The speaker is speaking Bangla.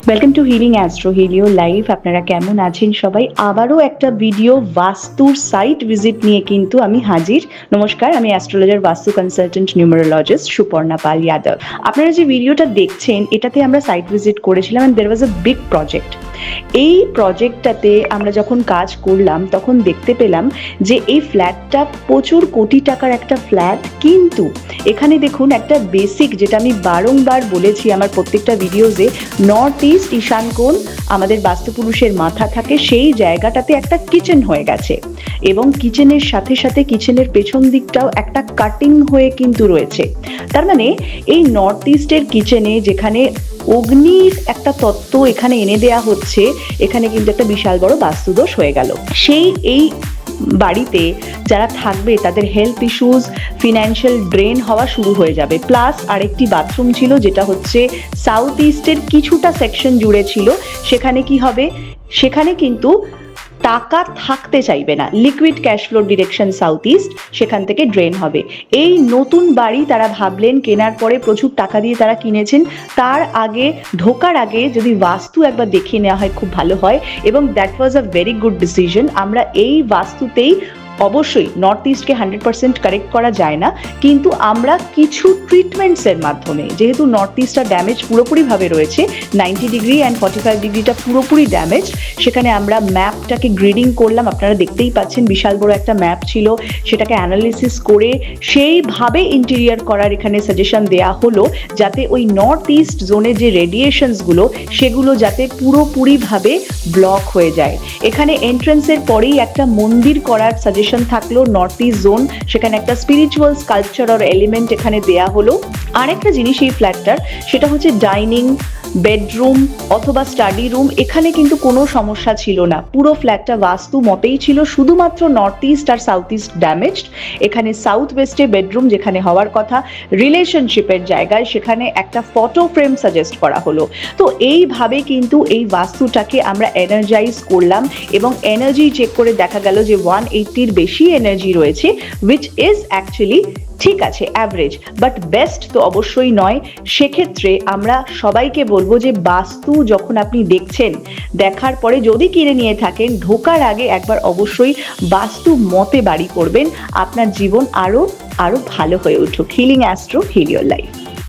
Welcome to healing astro Helio live. আপনারা কেমন আছেন সবাই? আবারও একটা ভিডিও বাস্তুর সাইট ভিজিট নিয়ে কিন্তু আমি হাজির। নমস্কার, আমি astrologer Vastu consultant numerologist Suparna Pal Yadav. আপনারা যে ভিডিওটা দেখছেন এটাতে আমরা সাইট ভিজিট করেছিলাম and there was a big project. এই প্রজেক্টটাতে আমরা যখন কাজ করলাম তখন দেখতে পেলাম যে এই ফ্ল্যাটটা প্রচুর কোটি টাকার একটা ফ্ল্যাট, কিন্তু এখানে দেখুন একটা বেসিক, যেটা আমি বারংবার বলেছি আমার প্রত্যেকটা ভিডিওজে, নর্থ ইস্ট ঈশান কোণ আমাদের বাস্তুপুরুষের মাথা থাকে, সেই জায়গাটাতে একটা কিচেন হয়ে গেছে এবং কিচেনের সাথে সাথে কিচেনের পেছন দিকটাও একটা কাটিং হয়ে কিন্তু রয়েছে। তার মানে এই নর্থ ইস্টের কিচেনে যেখানে অগ্নির একটা তত্ত্ব এখানে এনে দেয়া হচ্ছে, এখানে কিন্তু একটা বিশাল বড় বাস্তুদোষ হয়ে গেল। এই বাড়িতে যারা থাকবে তাদের হেলথ ইস্যুস, ফিনান্সিয়াল ড্রেন হওয়া শুরু হয়ে যাবে। প্লাস আরেকটি বাথরুম ছিল যেটা হচ্ছে সাউথ ইস্টের কিছুটা সেকশন জুড়ে ছিল, সেখানে কি হবে, সেখানে কিন্তু টাকা থাকতে চাইবে না, liquid cash flow direction south east, সেখান থেকে ড্রেন হবে। এই নতুন বাড়ি তারা ভাবলেন কেনার পরে প্রচুর টাকা দিয়ে তারা কিনেছেন, তার আগে ঢোকার আগে যদি বাস্তু একবার দেখিয়ে নেওয়া হয় খুব ভালো হয়, এবং that was a very good decision. আমরা এই বাস্তুতেই অবশ্যই নর্থ ইস্টকে 100% কারেক্ট করা যায় না, কিন্তু আমরা কিছু ট্রিটমেন্টসের মাধ্যমে, যেহেতু নর্থ ইস্টটা ড্যামেজ পুরোপুরিভাবে রয়েছে, 90 ডিগ্রি অ্যান্ড 45 ডিগ্রিটা পুরোপুরি ড্যামেজ, সেখানে আমরা ম্যাপটাকে গ্রিডিং করলাম। আপনারা দেখতেই পাচ্ছেন বিশাল বড় একটা ম্যাপ ছিল, সেটাকে অ্যানালিসিস করে সেইভাবে ইন্টেরিয়ার করার এখানে সাজেশন দেয়া হলো, যাতে ওই নর্থ ইস্ট জোনের যে রেডিয়েশনসগুলো সেগুলো যাতে পুরোপুরিভাবে ব্লক হয়ে যায়। এখানে এন্ট্রেন্সের পরেই একটা মন্দির করার সাজেশন থাকলো, নর্থ ইস্ট জোন, সেখানে একটা স্পিরিচুয়াল স্কাল্পচার আর এলিমেন্ট এখানে দেয়া হলো। আরেকটা জিনিস এই ফ্ল্যাটটার, সেটা হচ্ছে ডাইনিং, বেডরুম অথবা স্টাডি রুম, এখানে কিন্তু কোনো সমস্যা ছিল না। পুরো ফ্ল্যাটটা বাস্তু মতেই ছিল, শুধুমাত্র নর্থ ইস্ট আর সাউথ ইস্ট ড্যামেজড। এখানে সাউথ ওয়েস্টে বেডরুম যেখানে হওয়ার কথা, রিলেশনশিপের জায়গায়, সেখানে একটা ফটো ফ্রেম সাজেস্ট করা হলো। তো এইভাবে কিন্তু এই বাস্তুটাকে আমরা এনার্জাইজ করলাম এবং এনার্জি চেক করে দেখা গেল যে 180-র বেশি এনার্জি রয়েছে, উইচ ইজ অ্যাকচুয়ালি ঠিক আছে, অ্যাভারেজ, বাট বেস্ট তো অবশ্যই নয়। সেক্ষেত্রে আমরা সবাইকে বলবো যে বাস্তু যখন আপনি দেখছেন, দেখার পরে যদি কিনে নিয়ে থাকেন, ঢোকার আগে একবার অবশ্যই বাস্তু মতে বাড়ি করবেন, আপনার জীবন আরো ভালো হয়ে উঠুক। Healing astro, heal your life.